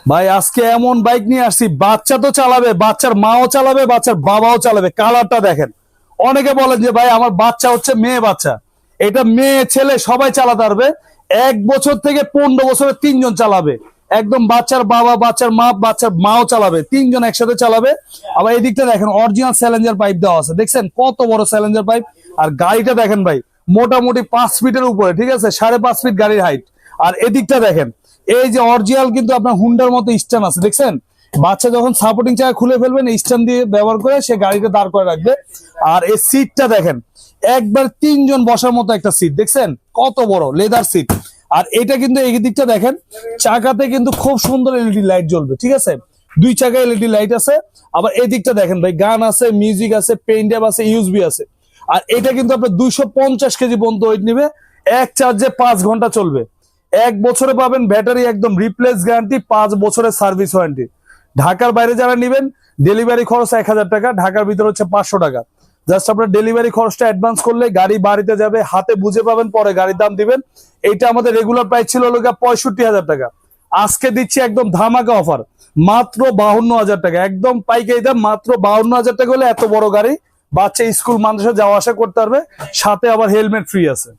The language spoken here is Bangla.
ভাই আজকে এমন বাইক নিয়ে আসছি, বাচ্চা তো চালাবে, বাচ্চার মাও চালাবে, বাচ্চার বাবাও চালাবে। কালারটা দেখেন। অনেকে বলেন যে ভাই আমার বাচ্চা হচ্ছে মেয়ে বাচ্চা, এটা মেয়ে ছেলে সবাই চালাতে পারবে। 1 বছর থেকে 15 বছরের 3জন চালাবে। একদম বাচ্চার বাবা, বাচ্চার মা, বাচ্চার মাও চালাবে, 3জন একসাথে চালাবে। আবার এই দিকটা দেখেন, অরিজিনাল স্যালেঞ্জার পাইপ দেওয়া আছে, দেখছেন কত বড় স্যালেঞ্জার পাইপ। আর গাড়িটা দেখেন ভাই, মোটামুটি 5 ফিটের উপরে, ঠিক আছে, 5.5 ফিট গাড়ির হাইট। আর এদিকটা দেখেন, এই যে অরিজিনাল কিন্তু আপনার হুন্ডার মতো স্ট্যান্ড আছে, দেখছেন। বাচ্চা যখন সাপোর্টিং চাকা খুলে ফেলবেন, স্ট্যান্ড দিয়ে ব্যবহার করে সে গাড়িতে দাঁড় করে রাখবে। আর এই সিটটা দেখেন, একবার 3জন বসার মতো একটা সিট, দেখছেন কত বড় লেদার সিট। আর এটা কিন্তু এই দিকটা দেখেন, চাকাতে কিন্তু খুব সুন্দর এলইডি লাইট জ্বলবে, ঠিক আছে। 2 চাকায় এলইডি লাইট আছে। আবার এই দিকটা দেখেন ভাই, গান আছে, মিউজিক আছে, পেন ড্রাইভ আছে, ইউএসবি আছে। আর এটা কিন্তু আপনার 250 কেজি পর্যন্ত ওয়েট নিবে। এক চার্জে 5 ঘন্টা চলবে। 1 বছরে পাবেন ব্যাটারি একদম রিপ্লেস গ্যারান্টি, 5 বছরের সার্ভিস ওয়ারেন্টি। ঢাকার বাইরে যারা নেবেন, ডেলিভারি খরচ 1000 টাকা, ঢাকার ভিতরে হচ্ছে 500 টাকা। জাস্ট আপনার ডেলিভারি খরচটা অ্যাডভান্স করলে গাড়ি বাড়িতে যাবে, হাতে বুঝে পাবেন, পরে গাড়ির দাম দিবেন। এইটা আমাদের রেগুলার প্রাইস ছিল 65,000 টাকা। আজকে দিচ্ছি একদম ধামাকা অফার, মাত্র 52,000 টাকা, একদম পাইকারি দাম, মাত্র 52,000 টাকা হলে এত বড় গাড়ি বাচ্চা স্কুল মানুষের যাওয়া আসা করতে পারবে। সাথে আবার হেলমেট ফ্রি আছে।